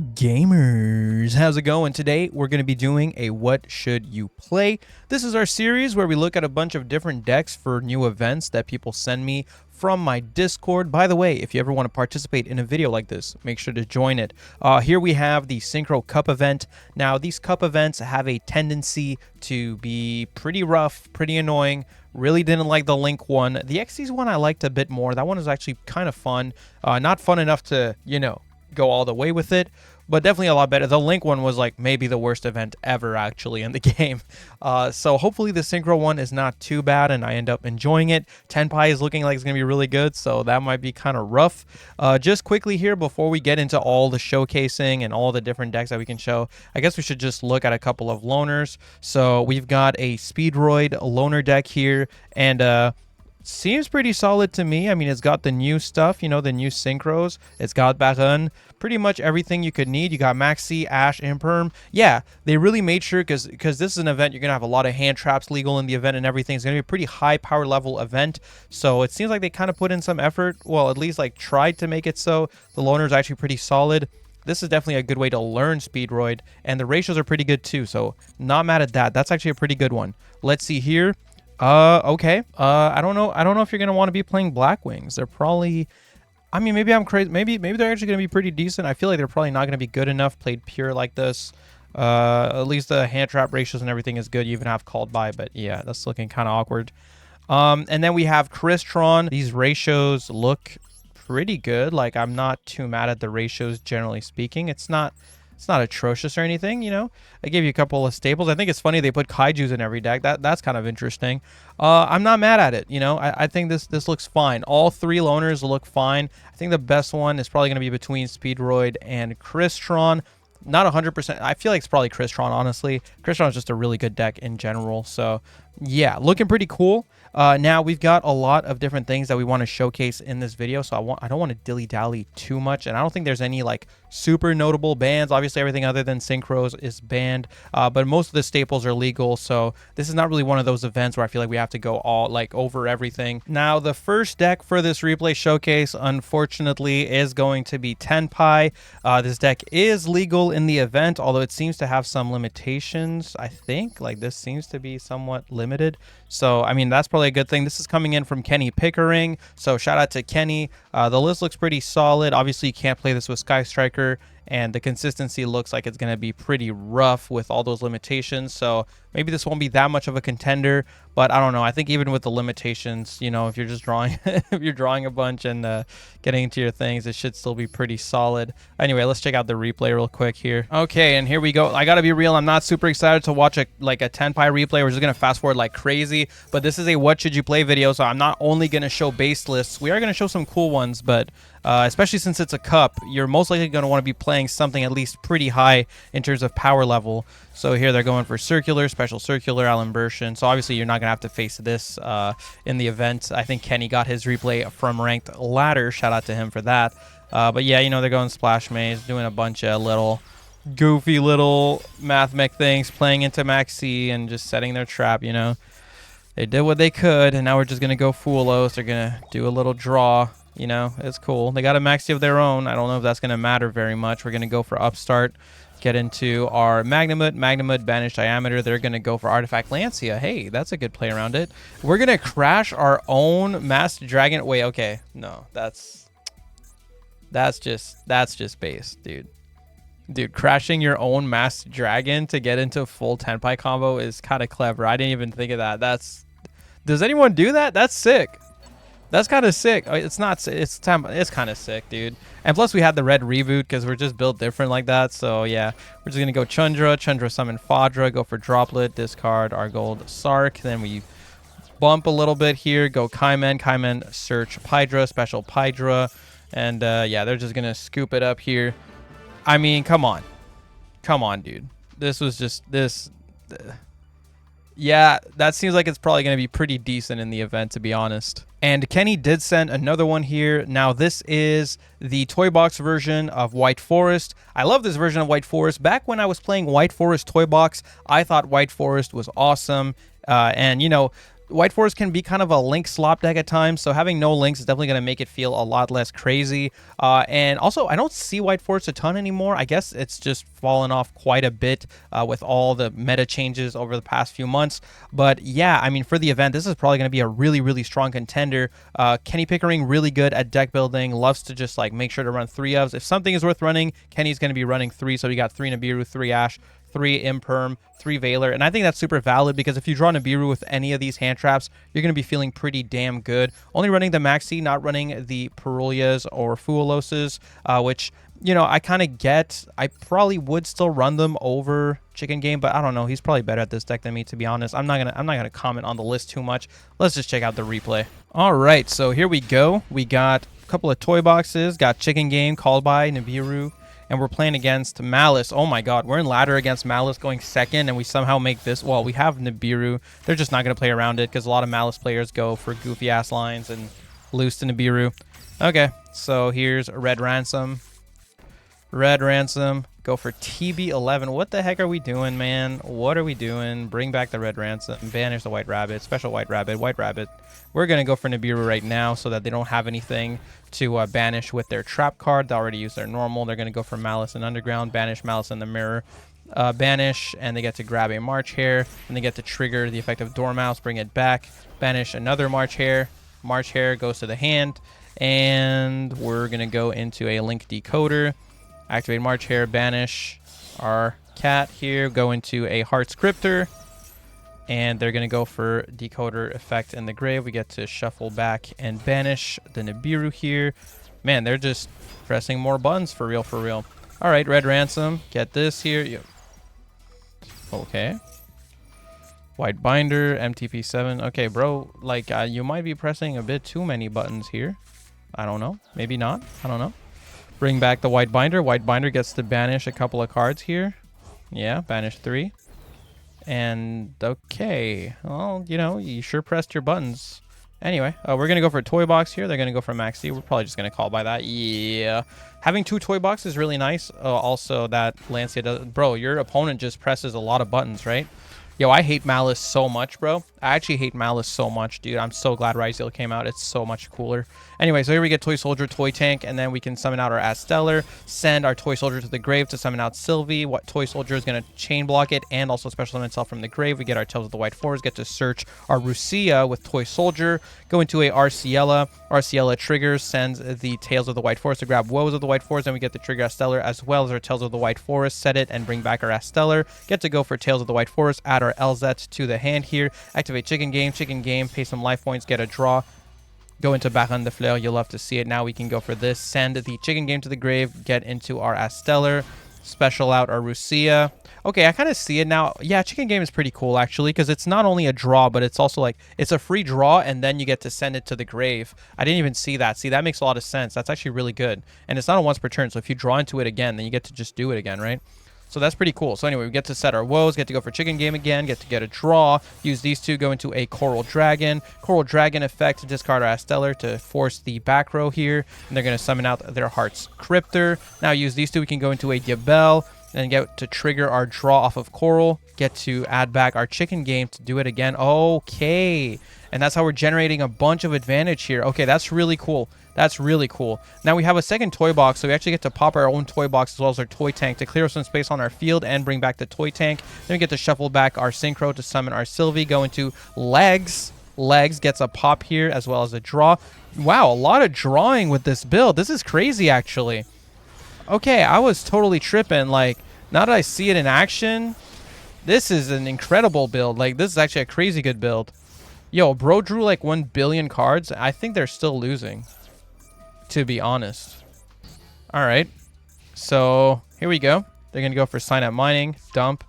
Gamers, how's it going? Today we're going to be doing a what should you play. This is our series where we look at a bunch of different decks for new events that people send me from my Discord. By the way, if you ever want to participate in a video like this, make sure to join it. Here we have the Synchro Cup event. Now these cup events have a tendency to be pretty rough, pretty annoying. Really didn't like the Link one. The XC's one I liked a bit more. That one is actually kind of fun. Not fun enough to, go all the way with it, but definitely a lot better. The Link one was like maybe the worst event ever actually in the game. So hopefully the Synchro one is not too bad and I end up enjoying it. Tenpai is looking like it's going to be really good, so that might be kind of rough. Just quickly here before we get into all the showcasing and all the different decks that we can show, I guess we should just look at a couple of loaners. So we've got a Speedroid loaner deck here, and seems pretty solid to me. I mean, it's got the new stuff, the new synchros. It's got Baron, pretty much everything you could need. You got Maxi, Ash, Imperm. Yeah, they really made sure, because this is an event, you're going to have a lot of hand traps legal in the event and everything. It's going to be a pretty high power level event. So it seems like they kind of put in some effort. Well, at least like tried to make it so. The loaner is actually pretty solid. This is definitely a good way to learn Speedroid, and the ratios are pretty good too. So not mad at that. That's actually a pretty good one. Let's see here. Okay. I don't know if you're going to want to be playing Black Wings. They're probably, I mean, maybe I'm crazy. Maybe they're actually going to be pretty decent. I feel like they're probably not going to be good enough played pure like this. At least the hand trap ratios and everything is good. You even have called by, but yeah, that's looking kind of awkward. And then we have Crystron. These ratios look pretty good. Like, I'm not too mad at the ratios, generally speaking. It's not atrocious or anything, I gave you a couple of staples. I think it's funny they put kaijus in every deck. That's kind of interesting. I'm not mad at it, I think this looks fine. All three loaners look fine. I think the best one is probably going to be between Speedroid and Crystron. Not 100%. I feel like it's probably Crystron, honestly. Crystron is just a really good deck in general. So, yeah, looking pretty cool. Now, we've got a lot of different things that we want to showcase in this video. So, I don't want to dilly-dally too much. And I don't think there's any, like, super notable bans. Obviously, everything other than Synchros is banned. But most of the staples are legal. So, this is not really one of those events where I feel like we have to go all, like, over everything. Now, the first deck for this replay showcase, unfortunately, is going to be Tenpai. This deck is legal in the event, although it seems to have some limitations, I think. Like, this seems to be somewhat limited. So, I mean, that's probably a good thing. This is coming in from Kenny Pickering. So, shout out to Kenny. The list looks pretty solid. Obviously, you can't play this with Sky Striker, and the consistency looks like it's going to be pretty rough with all those limitations. So, maybe this won't be that much of a contender, but I don't know. I think even with the limitations, if you're just drawing, if you're drawing a bunch and getting into your things, it should still be pretty solid. Anyway, let's check out the replay real quick here. Okay, and here we go. I gotta be real. I'm not super excited to watch a Tenpai replay. We're just gonna fast forward like crazy, but this is a what should you play video, so I'm not only gonna show base lists. We are gonna show some cool ones, but especially since it's a cup, you're most likely gonna want to be playing something at least pretty high in terms of power level. So here they're going for circular, special circular, Alimbertion. So obviously you're not going to have to face this in the event. I think Kenny got his replay from Ranked Ladder. Shout out to him for that. But yeah, they're going Splash Maze, doing a bunch of little goofy little math mech things, playing into Maxi and just setting their trap, They did what they could, and now we're just going to go Foolos. They're going to do a little draw. It's cool. They got a Maxi of their own. I don't know if that's going to matter very much. We're going to go for Upstart. Get into our Magnamut, Banished Diameter. They're going to go for Artifact Lancia. Hey, that's a good play around it. We're going to crash our own Master Dragon. Wait, okay. No, that's just base, dude. Dude, crashing your own Master Dragon to get into full Tenpai combo is kind of clever. I didn't even think of that. Does anyone do that? That's sick. That's kind of sick. It's kind of sick, dude. And plus we had the red reboot because we're just built different like that. So yeah, we're just going to go Chandra summon Fadra, go for Droplet, discard our gold Sark. Then we bump a little bit here, go Kaimen, search Pydra, special Pydra. And yeah, they're just going to scoop it up here. I mean, come on. Come on, dude. This was just this. Yeah, that seems like it's probably going to be pretty decent in the event, to be honest. And Kenny did send another one here. Now, this is the Toybox version of White Forest. I love this version of White Forest. Back when I was playing White Forest Toybox, I thought White Forest was awesome. And, White Forest can be kind of a link slop deck at times, so having no links is definitely going to make it feel a lot less crazy. And also, I don't see White Forest a ton anymore. I guess it's just fallen off quite a bit with all the meta changes over the past few months. But yeah, I mean, for the event, this is probably going to be a really, really strong contender. Kenny Pickering, really good at deck building, loves to just like make sure to run 3 ofs. If something is worth running, Kenny's going to be running 3. So we got 3 Nibiru, 3 Ash, 3 Imperm, 3 Veiler, and I think that's super valid because if you draw Nibiru with any of these hand traps, you're going to be feeling pretty damn good. Only running the Maxi, not running the Perulias or Fuoloses, which, you know, I kind of get. I probably would still run them over Chicken Game, but I don't know. He's probably better at this deck than me, to be honest. I'm not gonna comment on the list too much. Let's just check out the replay. All right, so here we go. We got a couple of toy boxes. Got Chicken Game, Called by Nibiru. And we're playing against Malice. Oh my god, we're in ladder against Malice going second, and we somehow make this. Well, we have Nibiru. They're just not going to play around it because a lot of Malice players go for goofy-ass lines and lose to Nibiru. Okay, so here's Red Ransom. Red Ransom. Go for TB11. What the heck are we doing, man? What are we doing? Bring back the Red Ransom. Banish the White Rabbit. Special White Rabbit. White Rabbit. We're going to go for Nibiru right now so that they don't have anything to banish with their trap card. They already use their normal. They're going to go for Malice and Underground. Banish Malice in the Mirror. Banish, and they get to grab a March Hare. And they get to trigger the effect of Dormouse. Bring it back. Banish another March Hare. March Hare goes to the hand. And we're going to go into a Link Decoder. Activate March Hare, banish our cat here, go into a Heart Scriptor, and they're going to go for Decoder effect in the grave. We get to shuffle back and banish the Nibiru here. Man, they're just pressing more buttons for real, for real. All right, Red Ransom, get this here. Okay. White Binder, MTP7. Okay, bro, like you might be pressing a bit too many buttons here. I don't know. Maybe not. I don't know. Bring back the White Binder. White Binder gets to banish a couple of cards here. Yeah, banish 3. And, okay. Well, you know, you sure pressed your buttons. Anyway, we're going to go for a toy box here. They're going to go for Maxi. We're probably just going to call by that. Yeah. Having 2 toy boxes is really nice. Also, that Lancia does... Bro, your opponent just presses a lot of buttons, right? Yo, I hate Malice so much, bro. I actually hate Malice so much, dude. I'm so glad Ryzeal came out. It's so much cooler. Anyway, so here we get Toy Soldier, Toy Tank, and then we can summon out our Astellar, send our Toy Soldier to the grave to summon out Sylvie. What Toy Soldier is going to chain block it and also special summon itself from the grave. We get our Tales of the White Forest, get to search our Rucia with Toy Soldier, go into a Arciella. Arciella triggers, sends the Tales of the White Forest to grab Woes of the White Forest, and we get the trigger Astellar as well as our Tales of the White Forest, set it and bring back our Astellar. Get to go for Tales of the White Forest, add our LZ to the hand here, activate Chicken Game, pay some life points, get a draw. Go into Baron de Fleur. You'll love to see it. Now we can go for this. Send the Chicken Game to the grave. Get into our Astellar. Special out our Rucia. Okay, I kind of see it now. Yeah, Chicken Game is pretty cool, actually, because it's not only a draw, but it's also like, it's a free draw, and then you get to send it to the grave. I didn't even see that. See, that makes a lot of sense. That's actually really good. And it's not a once per turn, so if you draw into it again, then you get to just do it again, right? So that's pretty cool. So anyway, we get to set our Woes, get to go for Chicken Game again, get to get a draw, use these 2, go into a Coral Dragon. Coral Dragon effect, discard our Astellar to force the back row here, and they're going to summon out their Heart's Cryptor. Now use these 2, we can go into a Diabel, and get to trigger our draw off of Coral, get to add back our Chicken Game to do it again. Okay, and that's how we're generating a bunch of advantage here. Okay, that's really cool. That's really cool. Now we have a second toy box, so we actually get to pop our own toy box as well as our toy tank to clear some space on our field and bring back the toy tank. Then we get to shuffle back our Synchro to summon our Sylvie, go into Legs. Legs gets a pop here as well as a draw. Wow, a lot of drawing with this build. This is crazy, actually. Okay, I was totally tripping. Like, now that I see it in action, this is an incredible build. Like, this is actually a crazy good build. Yo, bro drew like 1 billion cards. I think they're still losing, to be honest. All right, so here we go. They're gonna go for Sign Up Mining, dump.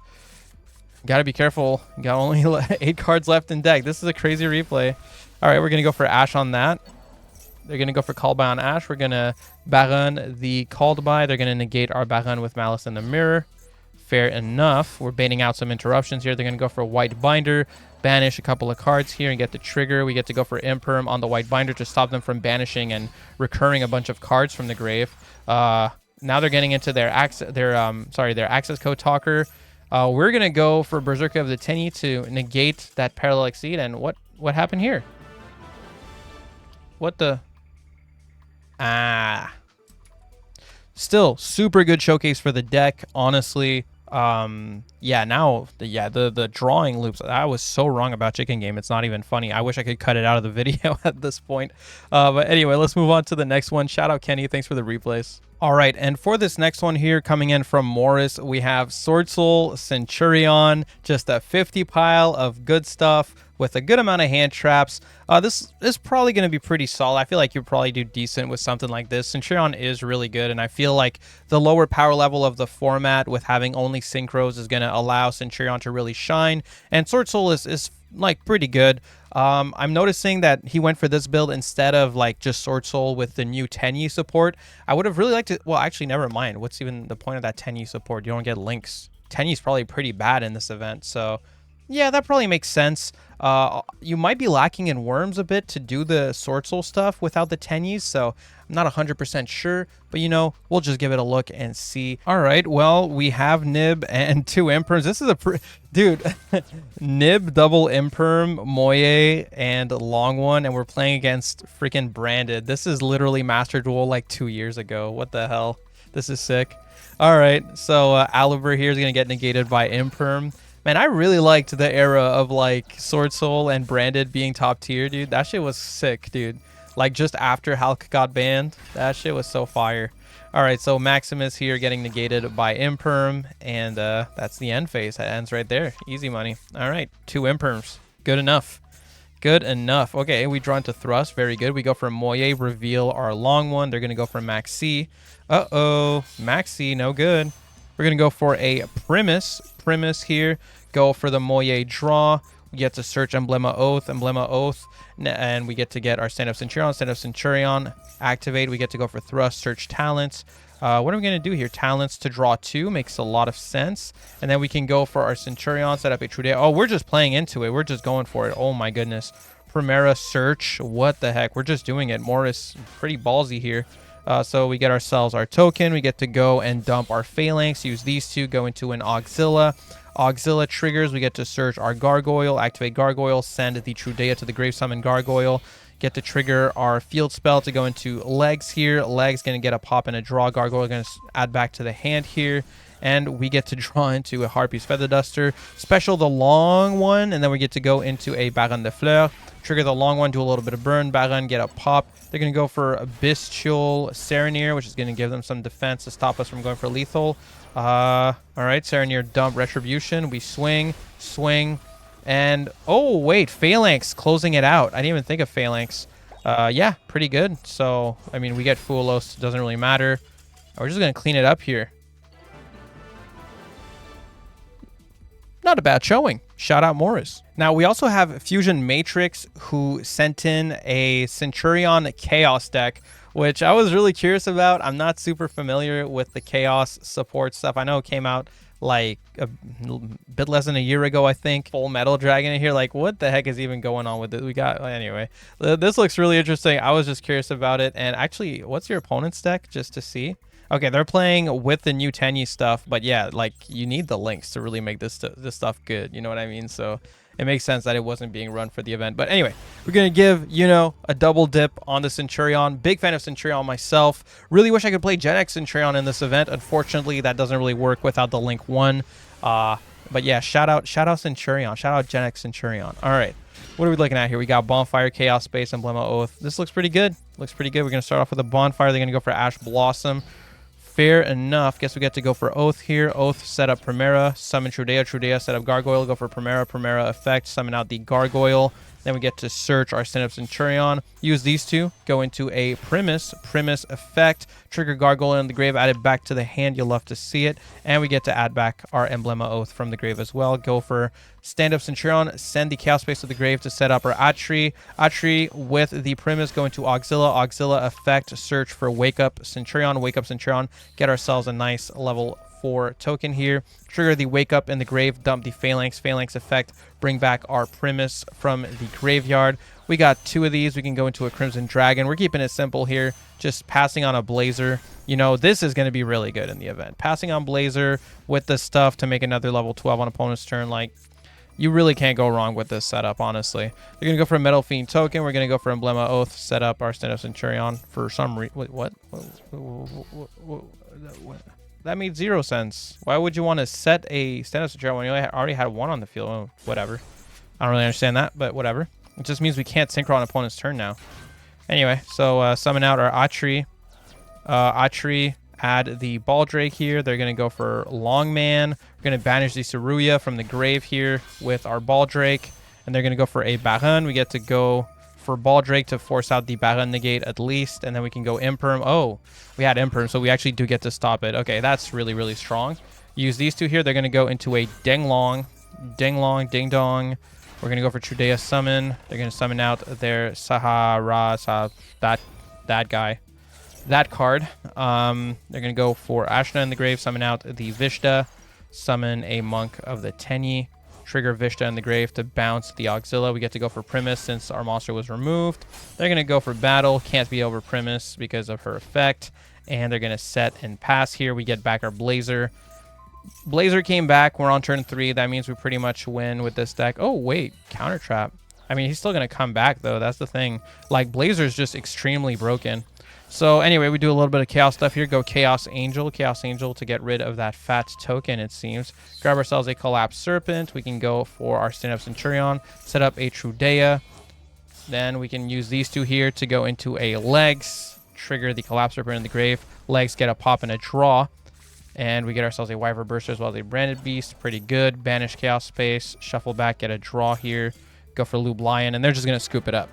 Gotta be careful. Got only 8 cards left in deck. This is a crazy replay. All right, we're gonna go for Ash on that. They're gonna go for Call By on Ash. We're gonna Baron the Called By. They're gonna negate our Baron with Malice in the Mirror. Fair enough. We're baiting out some interruptions here. They're gonna go for White Binder, banish a couple of cards here and get the trigger. We get to go for Imperm on the White Binder to stop them from banishing and recurring a bunch of cards from the grave. Now they're getting into their access code talker. We're gonna go for Berserker of the Tenyi to negate that Parallel Exceed. And what What happened here? What the? Ah. Still, super good showcase for the deck, honestly. Yeah, now, the drawing loops, I was so wrong about Chicken Game. It's not even funny. I wish I could cut it out of the video at this point. But anyway, let's move on to the next one. Shout out Kenny. Thanks for the replays. All right, and for this next one here, coming in from Morris, we have Swordsoul, Centurion, just a 50 pile of good stuff with a good amount of hand traps. This is probably going to be pretty solid. I feel like you'll probably do decent with something like this. Centurion is really good, and I feel like the lower power level of the format with having only synchros is going to allow Centurion to really shine, and Swordsoul is like pretty good. I'm noticing that he went for this build instead of like just Swordsoul with the new 10E support. I would have really liked to, well, actually, never mind. What's even the point of that 10E support? You don't get links. 10E is probably pretty bad in this event, so yeah, that probably makes sense. You might be lacking in worms a bit to do the Swordsoul stuff without the 10Es, so I'm not 100% sure, but you know, we'll just give it a look and see. All right, well, we have Nib and 2 Imperms. This is a dude, Nib, double Imperm, Moye, and long one, and we're playing against freaking Branded. This is literally Master Duel like 2 years ago. What the hell? This is sick. All right, so Aliver here is going to get negated by Imperm. Man, I really liked the era of like Swordsoul and Branded being top tier, dude. That shit was sick, dude. Like just after Hulk got banned, that shit was so fire. All right, so Maximus here getting negated by Imperm, and that's the end phase. That ends right there. Easy money. All right, 2 Imperms. Good enough. Good enough. Okay, we draw into Thrust. Very good. We go for Moye, reveal our long one. They're going to go for Maxi. Uh-oh. Maxi, no good. We're going to go for a Primus here. Go for the Moye draw. We get to search Emblema Oath, and we get to get our stand-up Centurion, activate. We get to go for Thrust, search Talents. What are we going to do here? Talents to draw 2 makes a lot of sense. And then we can go for our Centurion, set up a True Day. Oh, we're just playing into it. We're just going for it. Oh my goodness. Primera search. What the heck? We're just doing it. Morris, pretty ballsy here. So we get ourselves our token. We get to go and dump our Phalanx. Use these 2. Go into an Auxilla. Auxilla triggers. We get to search our Gargoyle. Activate Gargoyle. Send the Trudea to the Grave Summon Gargoyle. Get to trigger our field spell to go into Legs here. Legs going to get a pop and a draw. Gargoyle going to add back to the hand here. And we get to draw into a Harpy's Feather Duster. Special the long one. And then we get to go into a Baron de Fleur. Trigger the long one, do a little bit of burn. Baron, get a pop. They're going to go for a Bestial Serenir, which is going to give them some defense to stop us from going for lethal. All right, Serenir, dump Retribution. We swing, and oh, wait, Phalanx closing it out. I didn't even think of Phalanx. Yeah, pretty good. So, I mean, we get Fulos. Doesn't really matter. We're just going to clean it up here. Not a bad showing. Shout out Morris. Now, we also have Fusion Matrix, who sent in a Centurion Chaos deck, which I was really curious about. I'm not super familiar with the Chaos support stuff. I know it came out like a bit less than a year ago, I think. Full Metal Dragon in here. Like, what the heck is even going on with it? We got, anyway, this looks really interesting. I was just curious about it. And actually, what's your opponent's deck, just to see? Okay, they're playing with the new Tenyi stuff, but yeah, like, you need the links to really make this stuff good, you know what I mean? So it makes sense that it wasn't being run for the event. But anyway, we're going to give, you know, a double dip on the Centurion. Big fan of Centurion myself. Really wish I could play Gen X Centurion in this event. Unfortunately, that doesn't really work without the link 1. But yeah, shout out Centurion. Shout out Gen X Centurion. All right. What are we looking at here? We got Bonfire, Chaos Space, Emblema Oath. This looks pretty good. Looks pretty good. We're going to start off with a Bonfire. They're going to go for Ash Blossom. Fair enough. Guess we get to go for Oath here. Oath, set up Primera. Summon Trudea. Trudea, set up Gargoyle. Go for Primera. Primera effect. Summon out the Gargoyle. Then we get to search our stand-up Centurion. Use these 2. Go into a Primus. Primus effect. Trigger Gargoyle in the grave. Add it back to the hand. You'll love to see it. And we get to add back our Emblema Oath from the grave as well. Go for stand-up Centurion. Send the Chaos Space to the grave to set up our Atri. Atri with the Primus. Go into Auxilla. Auxilla effect. Search for Wake Up Centurion. Wake Up Centurion. Get ourselves a nice level 4 token here. Trigger the Wake Up in the grave. Dump the Phalanx. Phalanx effect. Bring back our Primus from the graveyard. We got 2 of these. We can go into a Crimson Dragon. We're keeping it simple here. Just passing on a Blazer. You know, this is going to be really good in the event. Passing on Blazer with the stuff to make another level 12 on opponent's turn. Like, You really can't go wrong with this setup, honestly. They're going to go for a Metal Fiend token. We're going to go for Emblema Oath, set up our stand-up Centurion for some reason. Wait, what? That made 0 sense. Why would you want to set a stand-up Centurion when you already had one on the field? Oh, whatever. I don't really understand that, but whatever. It just means we can't synchro on opponent's turn now. Anyway, so summon out our Atri. Atri, add the Baldrake here. They're going to go for Longman. We're going to banish the Saruya from the grave here with our Baldrake. And they're going to go for a Baron. We get to go for Baldrake to force out the Baron negate at least. And then we can go Imperm. Oh, we had Imperm, so we actually do get to stop it. Okay, that's really, really strong. Use these two here. They're going to go into a Denglong. Denglong, Ding Dong. We're going to go for Trudea Summon. They're going to summon out their Sahara, that guy. That card. They're going to go for Ashna in the grave, summon out the Vishta, summon a Monk of the Tenyi, trigger Vishta in the grave to bounce the Auxilla. We get to go for Primus since our monster was removed. They're going to go for Battle. Can't be over Primus because of her effect. And they're going to set and pass here. We get back our Blazer. Blazer came back. We're on turn 3. That means we pretty much win with this deck. Oh, wait. Counter Trap. I mean, he's still going to come back, though. That's the thing. Like, Blazer's just extremely broken. So anyway, we do a little bit of Chaos stuff here. Go Chaos Angel to get rid of that fat token, it seems. Grab ourselves a Collapsed Serpent. We can go for our stand-up Centurion. Set up a Trudea. Then we can use these two here to go into a Legs. Trigger the Collapsed Serpent in the grave. Legs get a pop and a draw. And we get ourselves a Wyvern Burster as well as a Branded Beast. Pretty good. Banish Chaos Space. Shuffle back, get a draw here. Go for Lube Lion. And they're just going to scoop it up.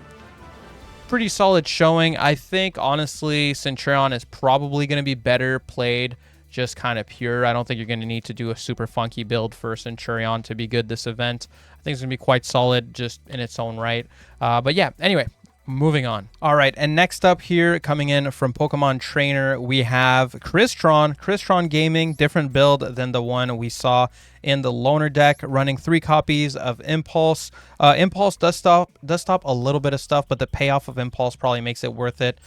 Pretty solid showing. I think, honestly, Centurion is probably going to be better played just kind of pure. I don't think you're going to need to do a super funky build for Centurion to be good this event. I think it's going to be quite solid just in its own right. But yeah, anyway, moving on. All right, and next up here, coming in from Pokemon Trainer, we have Crystron. Crystron Gaming, different build than the one we saw in the Loner deck, running 3 copies of Impulse. Impulse does stop a little bit of stuff, but the payoff of Impulse probably makes it worth it.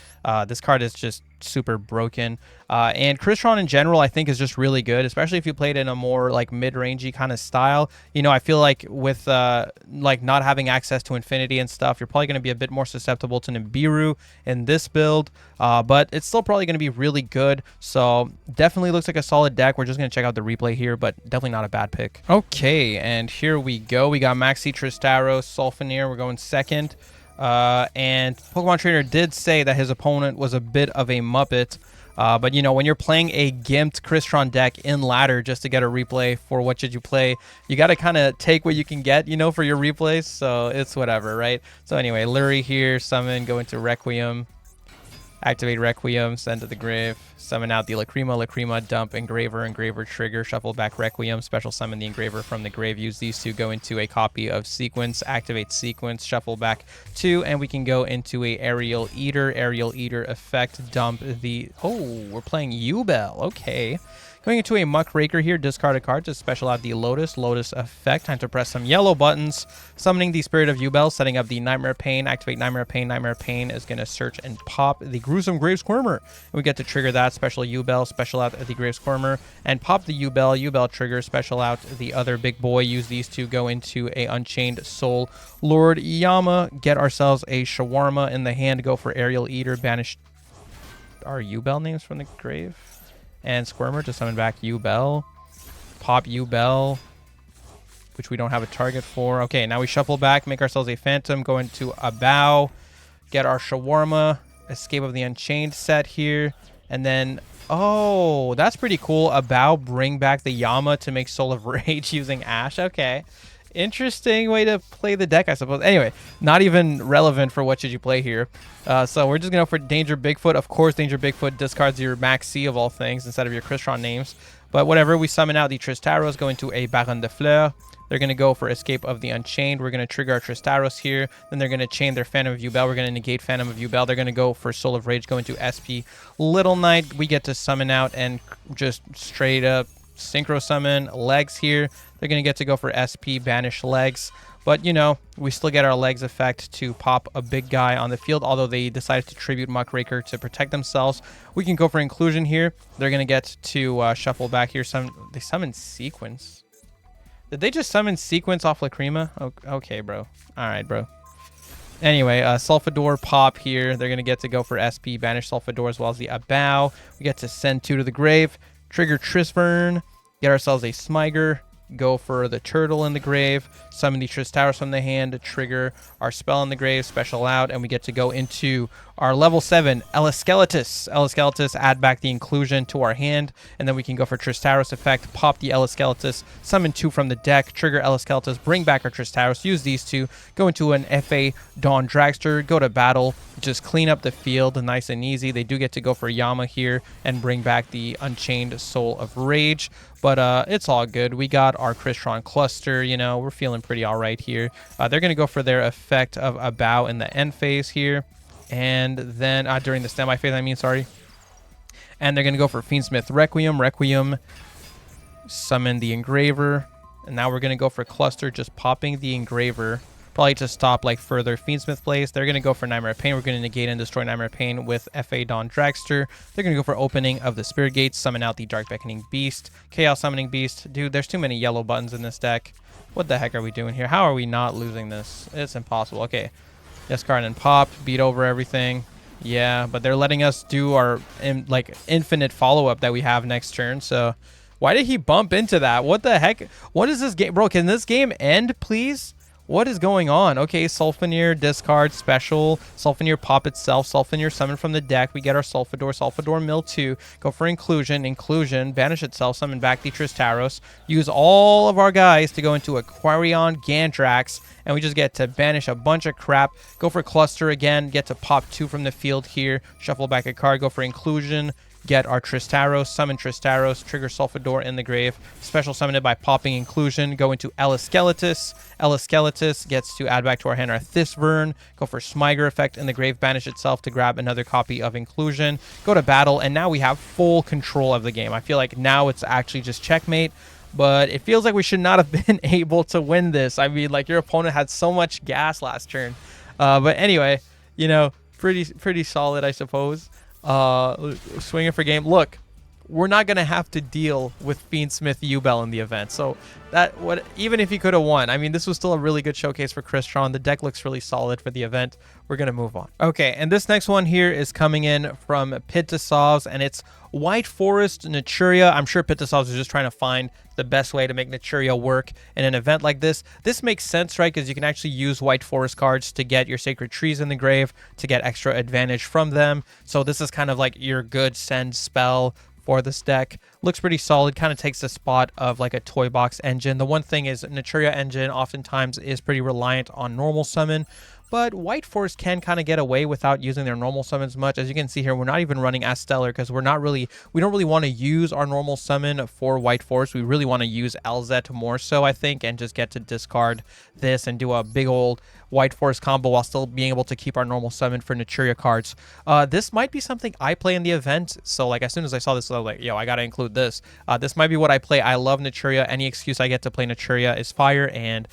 This card is just super broken. And Crystron in general, I think, is just really good, especially if you played in a more like mid-rangey kind of style. You know, I feel like with like not having access to Infinity and stuff, you're probably going to be a bit more susceptible to Nibiru in this build. But it's still probably going to be really good. So definitely looks like a solid deck. We're just going to check out the replay here, but definitely not a bad pick. Okay, and here we go. We got Maxi Tristaros, Sulfenir. We're going second. And Pokemon Trainer did say that his opponent was a bit of a Muppet. But, you know, when you're playing a gimped Crystron deck in ladder just to get a replay for what should you play, you got to kind of take what you can get, you know, for your replays. So it's whatever, right? So anyway, Lurie here, summon, go into Requiem. Activate Requiem, send to the grave, summon out the Lacrima, dump Engraver, trigger, shuffle back Requiem, special summon the Engraver from the grave. Use these to go into a copy of Sequence, activate Sequence, shuffle back 2, and we can go into a Aerial Eater effect, dump the... Oh, we're playing Yubel, okay. Going into a Muckraker here, discard a card to special out the Lotus effect. Time to press some yellow buttons. Summoning the Spirit of Yubel, setting up the Nightmare Pain. Activate Nightmare Pain. Nightmare Pain is going to search and pop the Gruesome Grave Squirmer. And we get to trigger that, special Yubel, special out the Grave Squirmer, and pop the Yubel. Yubel trigger, special out the other big boy. Use these to go into a Unchained Soul Lord Yama. Get ourselves a Shawarma in the hand. Go for Aerial Eater. Banish our Yubel names from the grave. And Squirmer to summon back Yubel. Pop Yubel, which we don't have a target for. Okay, now we shuffle back, make ourselves a Phantom, go into a Bow, get our Shawarma, Escape of the Unchained set here, and then, oh, that's pretty cool. A Bow, bring back the Yama to make Soul of Rage using Ash. Okay. Interesting way to play the deck, I suppose. Anyway, not even relevant for what should you play here. So we're just going to go for Danger Bigfoot. Of course, Danger Bigfoot discards your Max C of all things instead of your Crystron names. But whatever, we summon out the Tristaros, go into a Baron de Fleur. They're going to go for Escape of the Unchained. We're going to trigger our Tristaros here. Then they're going to chain their Phantom of Yubel. We're going to negate Phantom of Yubel. They're going to go for Soul of Rage, go into SP Little Knight. We get to summon out and just straight up Synchro summon Legs here. They're going to get to go for SP, banish Legs. But, you know, we still get our Legs effect to pop a big guy on the field, although they decided to tribute Muckraker to protect themselves. We can go for Inclusion here. They're going to get to shuffle back here. They summon Sequence. Did they just summon Sequence off Lacrima? Okay, bro. All right, bro. Anyway, Sulfador pop here. They're going to get to go for SP, banish Sulfador as well as the Abow. We get to send 2 to the grave, trigger Trisvern, get ourselves a Smiger, go for the turtle in the grave, summon the Tristaurus from the hand to trigger our spell in the grave, special out, and we get to go into our level 7 Eliskeletius. Eliskeletius, add back the inclusion to our hand, and then we can go for Tristaurus effect, pop the Eliskeletius, summon 2 from the deck, trigger Eliskeletius, bring back our Tristaurus, use these 2, go into an FA Dawn Dragster, go to battle, just clean up the field nice and easy. They do get to go for Yama here and bring back the Unchained Soul of Rage, but it's all good. We got our Crystron cluster, you know, we're feeling pretty all right here. They're going to go for their effect of a bow in the end phase here. And then during the standby phase, I mean, sorry. And they're going to go for Fiendsmith Requiem. Requiem, summon the Engraver. And now we're going to go for Cluster, just popping the Engraver. Probably to stop like further Fiendsmith plays. They're going to go for Nightmare Pain. We're going to negate and destroy Nightmare Pain with FA Dawn Dragster. They're going to go for Opening of the Spirit Gates. Summon out the Dark Beckoning Beast. Chaos Summoning Beast. Dude, there's too many yellow buttons in this deck. What the heck are we doing here? How are we not losing this? It's impossible. Okay. Discard and pop, beat over everything. Yeah, but they're letting us do our like infinite follow-up that we have next turn. So why did he bump into that? What the heck? What is this game? Bro, can this game end, please? What is going on? Okay, Sulfenir, discard, special. Sulfenir pop itself. Sulfenir summon from the deck. We get our Sulfador. Sulfador mill 2. Go for inclusion. Inclusion. Banish itself. Summon back the Tristauros. Use all of our guys to go into Aquarion Gandrax. And we just get to banish a bunch of crap. Go for cluster again. Get to pop 2 from the field here. Shuffle back a card. Go for inclusion. Get our Tristauros, summon Tristauros, trigger Sulfador in the grave, special summon it by popping inclusion, go into Eliskeletius. Eliskeletius gets to add back to our hand our Thisvern, go for Smiger effect in the grave, banish itself to grab another copy of inclusion, go to battle, and now we have full control of the game. I feel like now it's actually just checkmate, but it feels like we should not have been able to win this. I mean, like, your opponent had so much gas last turn. But anyway, you know, pretty solid, I suppose. Swinging for game. Look, we're not gonna have to deal with Fiendsmith Yubel in the event, so that even if he could have won, I mean, this was still a really good showcase for Crystron. The deck looks really solid for the event. We're gonna move on. Okay, and this next one here is coming in from Pitasovs, and it's White Forest Naturia. I'm sure Pitasovs is just trying to find the best way to make Naturia work in an event like this. This makes sense, right? Because you can actually use White Forest cards to get your Sacred Trees in the grave, to get extra advantage from them. So this is kind of like your good send spell for this deck. Looks pretty solid, kind of takes the spot of like a Toybox engine. The one thing is Naturia engine oftentimes is pretty reliant on normal summon, but White Forest can kind of get away without using their normal summons much. As you can see here, we're not even running as Stellar because we don't really want to use our normal summon for White Forest. We really want to use LZ more so, I think, and just get to discard this and do a big old White Forest combo while still being able to keep our normal summon for Naturia cards. This might be something I play in the event. So like as soon as I saw this, I was like, yo, I got to include this. This might be what I play. I love Naturia. Any excuse I get to play Naturia is fire, and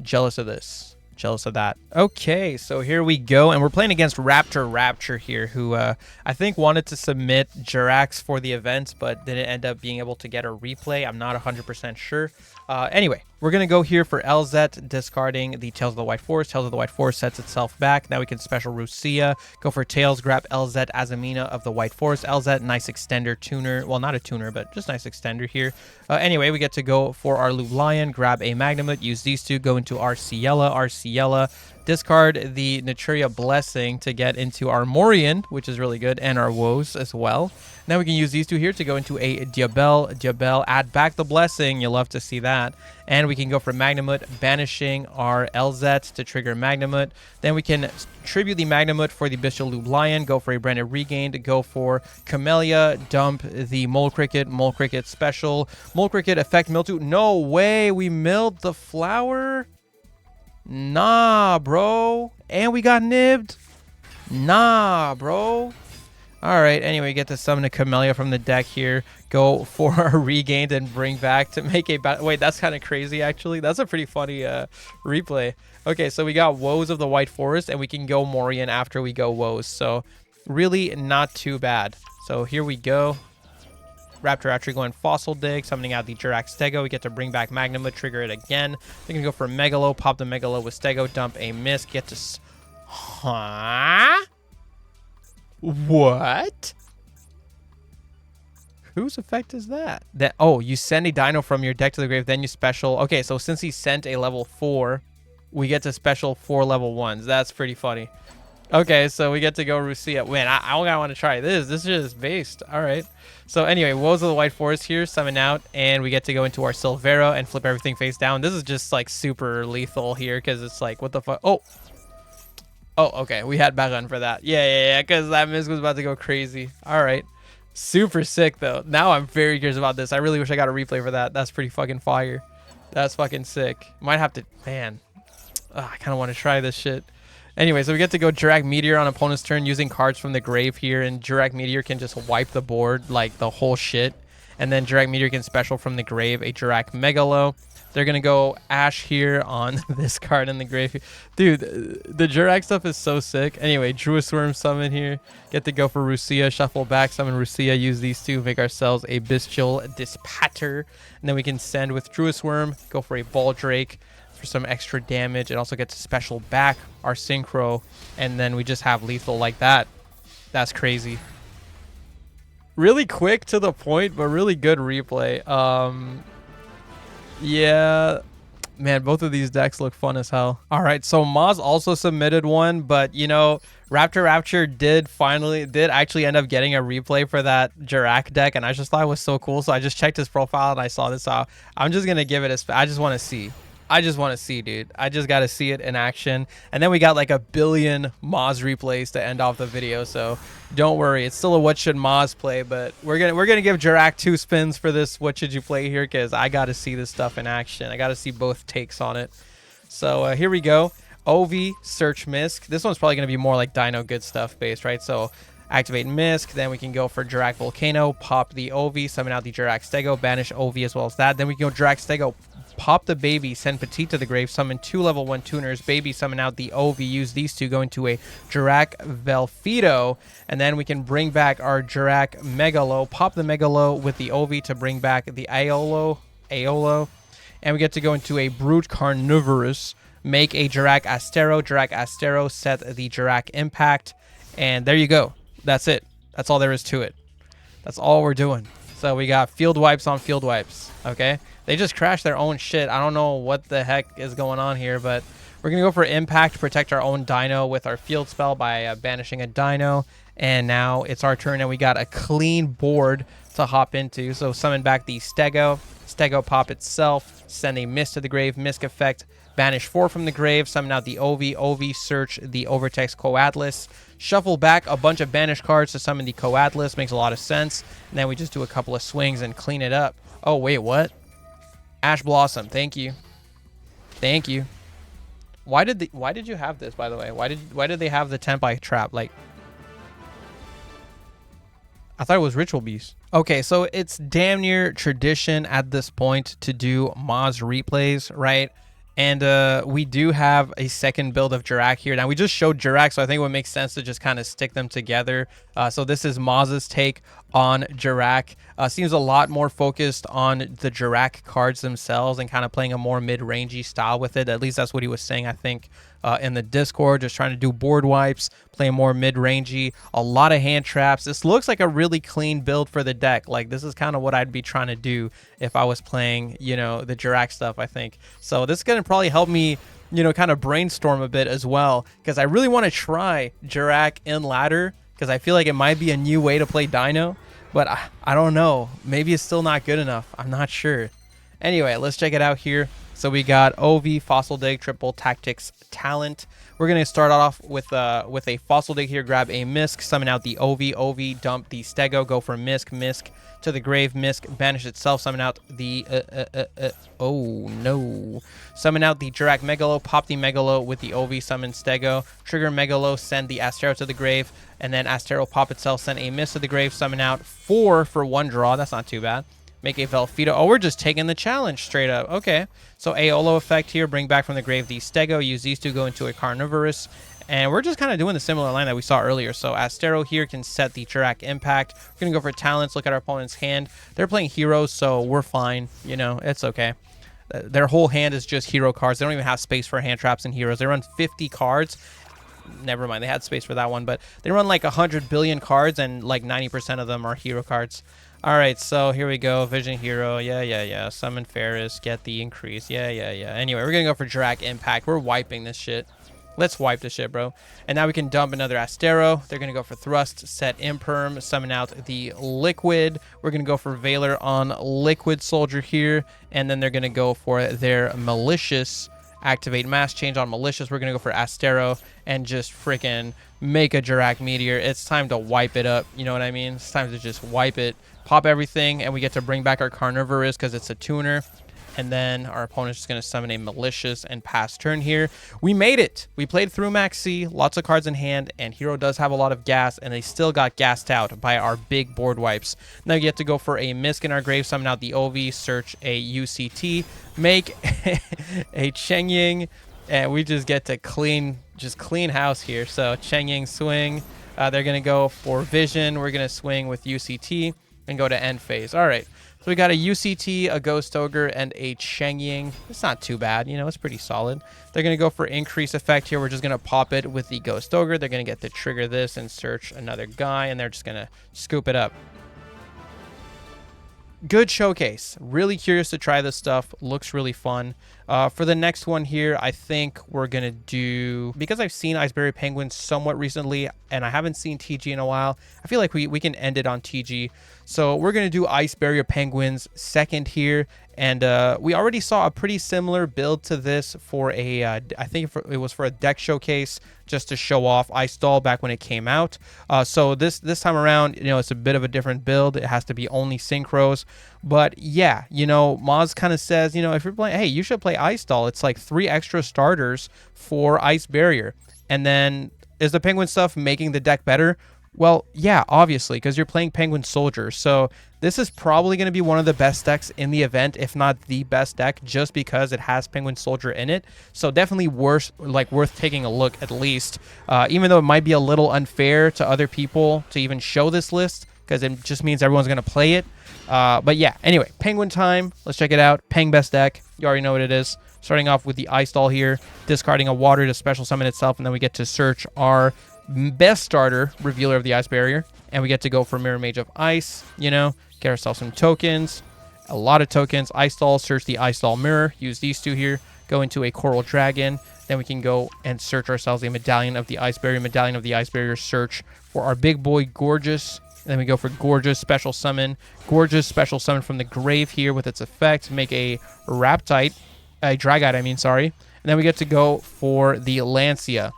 jealous of this. Jealous of that. Okay, so here we go, and we're playing against Rapture here, who I think wanted to submit Jurrac for the event, but didn't end up being able to get a replay. I'm not 100% sure. Anyway, we're going to go here for LZ, discarding the Tails of the White Forest. Tails of the White Forest sets itself back. Now we can special Rucia, go for Tails, grab LZ Azamina of the White Forest. LZ, nice extender tuner. Well, not a tuner, but just nice extender here. Anyway, we get to go for our Lublion, grab a Magnamut, use these two, go into our Ciela, discard the Naturia Blessing to get into our Morion, which is really good, and our Woes as well. Now we can use these two here to go into a Diabel, add back the Blessing. You'll love to see that. And we can go for Magnamut, banishing our LZ to trigger Magnamut. Then we can tribute the Magnamut for the Bestial Lublion, go for a Branded Regained, go for Camellia, dump the Mole Cricket special. Mole Cricket effect Mildew. No way, we milled the flower? Nah, bro. And we got nibbed? Nah, bro. Alright, anyway, we get to summon a Camellia from the deck here. Go for a Regained and bring back to make a... Wait, that's kind of crazy, actually. That's a pretty funny replay. Okay, so we got Woes of the White Forest, and we can go Morion after we go Woes. So, really not too bad. So, here we go. Raptor going Fossil Dig, summoning out the Jurrac Stego. We get to bring back Magnuma, trigger it again. They're going to go for Megalo, pop the Megalo with Stego, dump a Misk, get to... Huh? What? Whose effect is that? Oh, you send a dino from your deck to the grave, then you special. Okay, so since he sent a level 4, we get to special 4 level 1s. That's pretty funny. Okay, so we get to go Rusia. Man, I want to try this. This is just based. All right. So anyway, Woes of the White Forest here, summon out, and we get to go into our Silvera and flip everything face down. This is just like super lethal here because it's like, what the fuck? Oh, okay. We had Baron for that. Yeah, because that Misk was about to go crazy. All right. Super sick, though. Now I'm very curious about this. I really wish I got a replay for that. That's pretty fucking fire. That's fucking sick. Might have to... Man. I kind of want to try this shit. Anyway, so we get to go Jurrac Meteor on opponent's turn using cards from the grave here. And Jurrac Meteor can just wipe the board, like, the whole shit. And then Jurrac Meteor can special from the grave a Jurrac Megalo. They're going to go Ash here on this card in the grave. Dude, the Jurrac stuff is so sick. Anyway, Druisworm summon here. Get to go for Rusia. Shuffle back, summon Rusia. Use these two. Make ourselves a Bestial Dispatter. And then we can send with Druisworm. Go for a Baldrake for some extra damage. And also get to special back our Synchro. And then we just have lethal like that. That's crazy. Really quick to the point, but really good replay. Yeah, man, both of these decks look fun as hell. All right, so Maz also submitted one, but you know, Raptor did actually end up getting a replay for that Jurrac deck, and I just thought it was so cool. So I just checked his profile and I saw this out. I'm just gonna give it I just want to see. Dude. I just got to see it in action. And then we got like a billion Maz replays to end off the video. So don't worry. It's still a what should Maz play, but we're going to give Jurrac 2 spins for this what should you play here because I got to see this stuff in action. I got to see both takes on it. So here we go. OV, search Misk. This one's probably going to be more like Dino good stuff based, right? So activate Misk. Then we can go for Jurrac Volcano, pop the OV, summon out the Jurrac Stego, banish OV as well as that. Then we can go Jurrac Stego, pop the baby, send Petite to the grave, summon 2 level 1 tuners, baby, summon out the OV, use these two, go into a Jurrac Velfido, and then we can bring back our Jurrac Megalo, pop the Megalo with the OV to bring back the Aolo, and we get to go into a Brute Carnivorous, make a Jurrac Astero, set the Jurrac Impact, and there you go. That's it. That's all there is to it. That's all we're doing. So we got field wipes on field wipes, okay? They just crashed their own shit. I don't know what the heck is going on here, but we're going to go for Impact, protect our own Dino with our field spell by banishing a Dino. And now it's our turn, and we got a clean board to hop into. So summon back the Stego. Stego pop itself. Send a Misk to the grave. Misk effect. Banish 4 from the grave. Summon out the OV. OV search the Overtext Coatlas. Shuffle back a bunch of banished cards to summon the Coatlas. Makes a lot of sense. And then we just do a couple of swings and clean it up. Oh, wait, what? Ash Blossom, thank you. Thank you. Why did you have this, by the way? Why did they have the Tenpai trap? Like, I thought it was Ritual Beast. Okay, so it's damn near tradition at this point to do Maz replays, right? And we do have a second build of Jurrac here. Now, we just showed Jurrac, so I think it would make sense to just kind of stick them together. So this is Maz's take on Jurrac. Seems a lot more focused on the Jurrac cards themselves and kind of playing a more mid-rangey style with it. At least that's what he was saying, I think, in the Discord. Just trying to do board wipes, play more mid-rangey, a lot of hand traps. This looks like a really clean build for the deck. Like, this is kind of what I'd be trying to do if I was playing, you know, the Jurrac stuff, I think. So this is going to probably help me, you know, kind of brainstorm a bit as well, because I really want to try Jurrac in ladder, because I feel like it might be a new way to play Dino, but I don't know. Maybe it's still not good enough. I'm not sure. Anyway, let's check it out here. So we got OV, Fossil Dig, Triple Tactics Talent. We're going to start off with a Fossil Dig here. Grab a Misk, summon out the OV, dump the Stego, go for Misk to the grave, Misk, banish itself, summon out the, oh no. Summon out the Jurrac Megalo, pop the Megalo with the OV, summon Stego, trigger Megalo, send the Astero to the grave, and then Astero pop itself, send a Misk to the grave, summon out 4 for 1 draw. That's not too bad. Make a Velfido. Oh, we're just taking the challenge straight up. Okay. So Aolo effect here. Bring back from the grave the Stego. Use these two, go into a Carnivorous. And we're just kind of doing the similar line that we saw earlier. So Astero here can set the Jurrac impact. We're going to go for talents, look at our opponent's hand. They're playing heroes, so we're fine. You know, it's okay. Their whole hand is just hero cards. They don't even have space for hand traps and heroes. They run 50 cards. Never mind, they had space for that one, but they run like 100 billion cards, and like 90% of them are hero cards. All right, so here we go. Vision Hero. Yeah. Summon Ferris. Get the increase. Yeah. Anyway, we're going to go for Jurrac Impact. We're wiping this shit. Let's wipe this shit, bro. And now we can dump another Astero. They're going to go for Thrust, set Imperm, summon out the Liquid. We're going to go for Valor on Liquid Soldier here. And then they're going to go for their Malicious. Activate Mass Change on Malicious. We're going to go for Astero and just freaking make a Jurrac Meteor. It's time to wipe it up. You know what I mean? It's time to just wipe it. Pop everything, and we get to bring back our Carnivorous because it's a tuner. And then our opponent's just going to summon a Malicious and pass turn here. We made it. We played through Max C, lots of cards in hand, and Hero does have a lot of gas, and they still got gassed out by our big board wipes. Now you get to go for a Misk in our grave, summon out the OV, search a UCT, make a Chengying, and we just get to clean house here. So Chengying swing. They're going to go for Vision. We're going to swing with UCT and go to end phase. All right. So we got a UCT, a Ghost Ogre, and a Chengying. It's not too bad. You know, it's pretty solid. They're going to go for increase effect here. We're just going to pop it with the Ghost Ogre. They're going to get to trigger this and search another guy, and they're just going to scoop it up. Good showcase. Really curious to try this stuff. Looks really fun. For the next one here, I think we're going to do... Because I've seen Iceberry Penguins somewhat recently, and I haven't seen TG in a while, I feel like we can end it on TG. So we're going to do Ice Barrier Penguins second here. And we already saw a pretty similar build to this for a... I think it was for a deck showcase, just to show off Ice Doll back when it came out. So this time around, you know, it's a bit of a different build. It has to be only synchros. But yeah, you know, Moz kind of says, you know, if you're playing, hey, you should play Ice Doll. It's like 3 extra starters for Ice Barrier. And then is the Penguin stuff making the deck better? Well, yeah, obviously, because you're playing Penguin Soldier. So this is probably going to be one of the best decks in the event, if not the best deck, just because it has Penguin Soldier in it. So definitely worth taking a look at least, even though it might be a little unfair to other people to even show this list, because it just means everyone's going to play it. But yeah, anyway, Penguin time. Let's check it out. Peng best deck. You already know what it is. Starting off with the Ice Doll here, discarding a water to special summon itself, and then we get to search our best starter, Revealer of the Ice Barrier, and we get to go for Mirror Mage of Ice, you know, get ourselves some tokens, a lot of tokens. Ice Doll, search the Ice Doll Mirror, use these two here, go into a Coral Dragon, then we can go and search ourselves a Medallion of the Ice Barrier, Medallion of the Ice Barrier, search for our big boy Gorgeous. Then we go for Gorgeous Special Summon. Gorgeous Special Summon from the grave here with its effect. Make a Raptite. A Dragite, I mean, sorry. And then we get to go for the Lancia.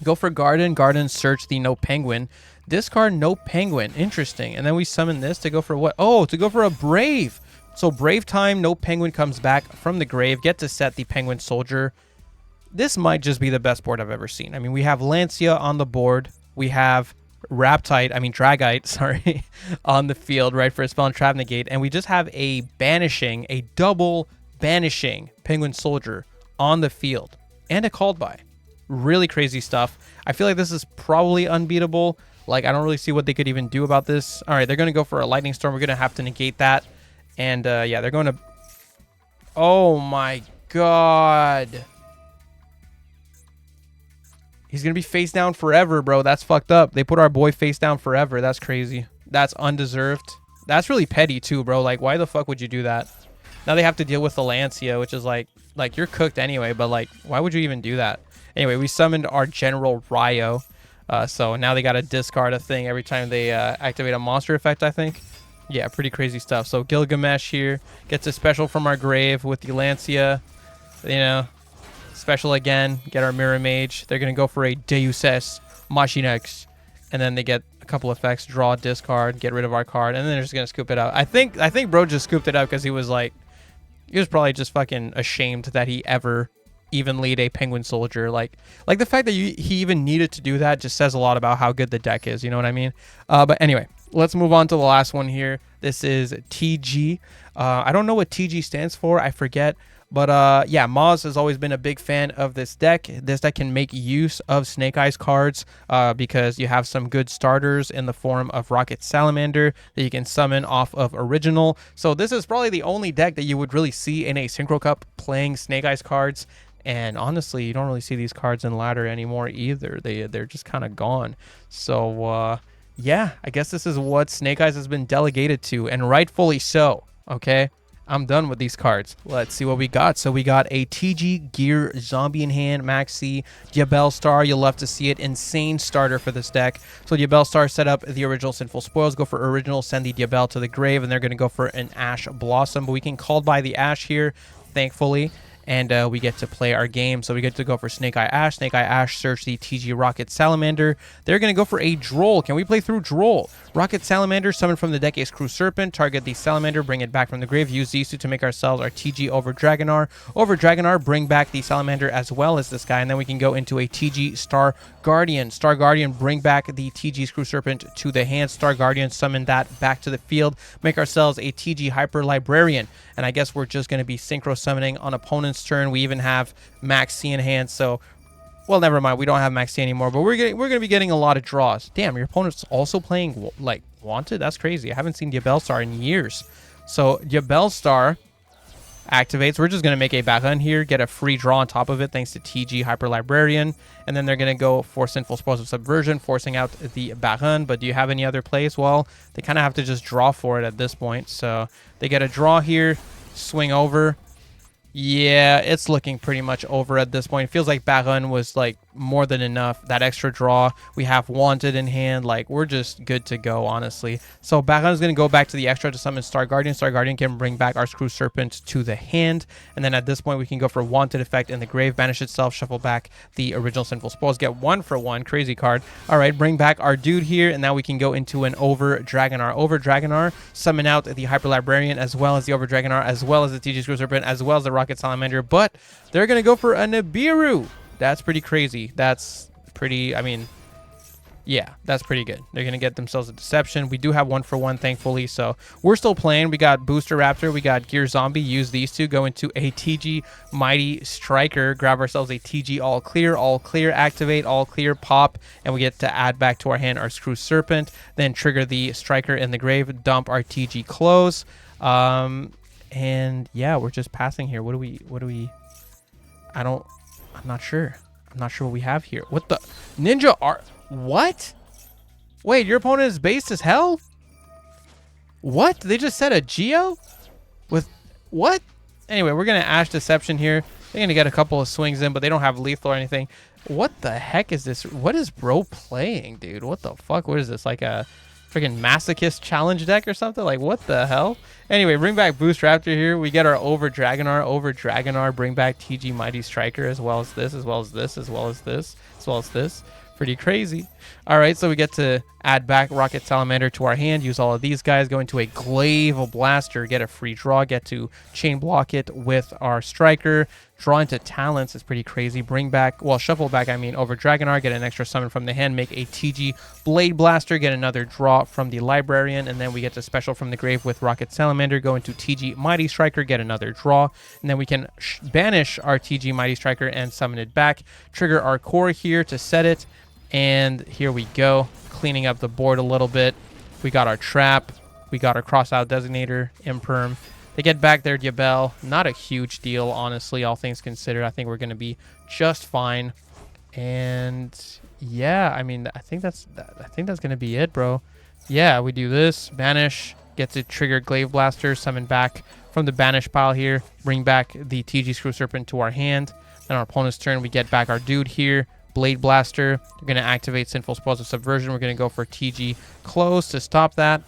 Go for Garden. Garden, search the No Penguin. Discard No Penguin. Interesting. And then we summon this to go for what? Oh, to go for a Brave. So Brave time, No Penguin comes back from the grave. Get to set the Penguin Soldier. This might just be the best board I've ever seen. I mean, we have Lancia on the board. We have Dragite, sorry, on the field, right, for a spell and trap negate. And we just have a banishing, a double banishing Penguin Soldier on the field and a called by. Really crazy stuff. I feel like this is probably unbeatable. Like, I don't really see what they could even do about this. All right, they're going to go for a Lightning Storm. We're going to have to negate that. And yeah, they're going to... Oh my god. He's going to be face down forever, bro. That's fucked up. They put our boy face down forever. That's crazy. That's undeserved. That's really petty too, bro. Like, why the fuck would you do that? Now they have to deal with the Lancia, which is like you're cooked anyway, but like, why would you even do that? Anyway, we summoned our General Ryo. So now they got to discard a thing every time they activate a monster effect, I think. Yeah, pretty crazy stuff. So Gilgamesh here gets a special from our grave with the Lancia. You know, special again. Get our Mirror Mage. They're going to go for a Deus Ex Machinax. And then they get a couple effects. Draw, discard, get rid of our card. And then they're just going to scoop it out. I think bro just scooped it out because he was like... He was probably just fucking ashamed that he ever even lead a Penguin Soldier. Like the fact that he even needed to do that just says a lot about how good the deck is. You know what I mean? But anyway, let's move on to the last one here. This is TG. I don't know what TG stands for. I forget. But yeah, Moz has always been a big fan of this deck. This deck can make use of Snake Eyes cards because you have some good starters in the form of Rocket Salamander that you can summon off of Original. So this is probably the only deck that you would really see in a Synchro Cup playing Snake Eyes cards. And honestly, you don't really see these cards in ladder anymore either. They're just kind of gone. So yeah, I guess this is what Snake Eyes has been delegated to, and rightfully so. Okay, I'm done with these cards. Let's see what we got. So we got a TG Gear Zombie in hand, Maxi, Diabell Star. You'll love to see it. Insane starter for this deck. So Diabell Star set up the original Sinful Spoils. Go for original, send the Diabell to the grave, and they're going to go for an Ash Blossom. But we can call by the Ash here, thankfully. And we get to play our game. So we get to go for Snake Eye Ash. Snake Eye Ash, search the TG Rocket Salamander. They're going to go for a Droll. Can we play through Droll? Rocket Salamander, summon from the deck a Screw Serpent. Target the Salamander, bring it back from the grave. Use these two to make ourselves our TG over Dragonar. Over Dragonar, bring back the Salamander as well as this guy. And then we can go into a TG Star Guardian. Star Guardian, bring back the TG Screw Serpent to the hand. Star Guardian, summon that back to the field. Make ourselves a TG Hyper Librarian. And I guess we're just going to be synchro summoning on opponent's turn. We even have Max C in hand, so well, never mind. We don't have Max C anymore, but we're going to be getting a lot of draws. Damn, your opponent's also playing like Wanted. That's crazy. I haven't seen Diabell Star in years. So Diabell Star activates. We're just going to make a Baron here, get a free draw on top of it thanks to TG Hyper Librarian, and then they're going to go for Sinful Spoils of Subversion, forcing out the Baron. But do you have any other plays? Well, they kind of have to just draw for it at this point. So they get a draw here, swing over. Yeah, it's looking pretty much over at this point. It feels like Baron was like more than enough. That extra draw, we have Wanted in hand. Like, we're just good to go, honestly. So Baron is going to go back to the extra to summon Star Guardian. Star Guardian can bring back our Screw Serpent to the hand. And then at this point, we can go for Wanted effect in the grave, banish itself, shuffle back the original Sinful Spoils, get 1-for-1. Crazy card. All right, bring back our dude here. And now we can go into an Over Dragonar. Over Dragonar, summon out the Hyper Librarian as well as the Over Dragonar, as well as the TG Screw Serpent, as well as the Rocket Salamander. But they're going to go for a Nibiru. That's pretty crazy. That's pretty, I mean, yeah, that's pretty good. They're going to get themselves a Deception. We do have 1-for-1, thankfully, so we're still playing. We got Booster Raptor. We got Gear Zombie. Use these two. Go into a TG Mighty Striker. Grab ourselves a TG All Clear, activate, All Clear, pop, and we get to add back to our hand our Screw Serpent. Then trigger the Striker in the grave, dump our TG Close. And yeah, we're just passing here. What do we, I'm not sure. I'm not sure what we have here. What the? Ninja Art? What? Wait, your opponent is based as hell? What? They just said a Geo? With what? Anyway, we're going to Ash Deception here. They're going to get a couple of swings in, but they don't have lethal or anything. What the heck is this? What is bro playing, dude? What the fuck? What is this? Like a freaking masochist challenge deck or something? Like, what the hell? Anyway, bring back Boost Raptor here. We get our Over Dragonar, bring back TG Mighty Striker, as well as this, as well as this, as well as this, as well as this. Pretty crazy. All right, so we get to add back Rocket Salamander to our hand, use all of these guys, go into a Glaive Blaster, get a free draw, get to chain block it with our Striker, draw into Talents is pretty crazy. Bring back, well, shuffle back, I mean, Over Dragonar, get an extra summon from the hand, make a TG Blade Blaster, get another draw from the Librarian, and then we get to special from the grave with Rocket Salamander, go into TG Mighty Striker, get another draw, and then we can banish our TG Mighty Striker and summon it back, trigger our core here to set it. And here we go, cleaning up the board a little bit. We got our trap. We got our cross-out designator, Imperm. They get back their Diabell. Not a huge deal, honestly, all things considered. I think we're going to be just fine. And yeah, I mean, I think that's going to be it, bro. Yeah, we do this. Banish. Get to trigger Glaive Blaster. Summon back from the banish pile here. Bring back the TG Screw Serpent to our hand. Then our opponent's turn, we get back our dude here. Blade Blaster. We're going to activate Sinful Spoils of Subversion. We're going to go for TG Close to stop that.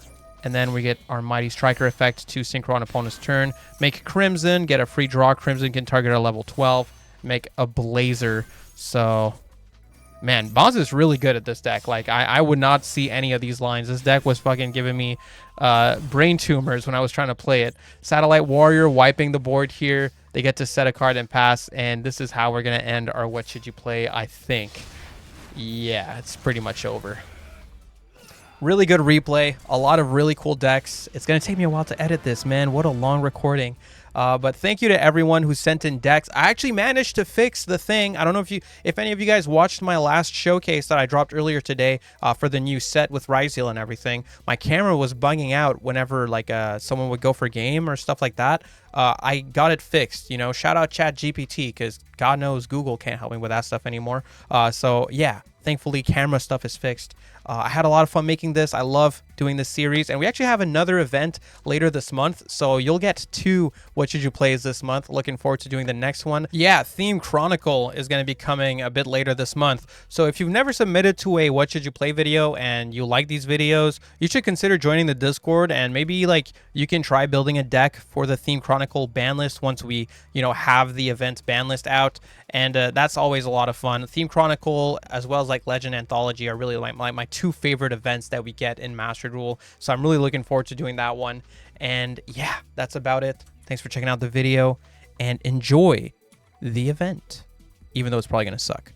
And then we get our Mighty Striker effect to Synchro on opponent's turn. Make Crimson. Get a free draw. Crimson can target a level 12. Make a Blazer. So, man, Boz is really good at this deck. Like, I would not see any of these lines. This deck was fucking giving me brain tumors when I was trying to play it. Satellite Warrior wiping the board here. They get to set a card and pass, and this is how we're going to end our What Should You Play, I think. Yeah, it's pretty much over. Really good replay. A lot of really cool decks. It's going to take me a while to edit this, man. What a long recording. But thank you to everyone who sent in decks. I actually managed to fix the thing. I don't know if any of you guys watched my last showcase that I dropped earlier today for the new set with Ryzeal and everything. My camera was bugging out whenever like someone would go for game or stuff like that. I got it fixed, you know. Shout out ChatGPT, because God knows Google can't help me with that stuff anymore. So yeah, thankfully camera stuff is fixed. I had a lot of fun making this. I love doing this series, and we actually have another event later this month, so you'll get 2 What Should You Plays this month. Looking forward to doing the next one. Yeah, Theme Chronicle is going to be coming a bit later this month, so if you've never submitted to a What Should You Play video and you like these videos, you should consider joining the Discord, and maybe like you can try building a deck for the Theme Chronicle ban list once we, you know, have the event's ban list out. And that's always a lot of fun. Theme Chronicle, as well as like Legend Anthology, are really like my 2 favorite events that we get in Master Duel. So I'm really looking forward to doing that one. And yeah, that's about it. Thanks for checking out the video, and enjoy the event, even though it's probably going to suck.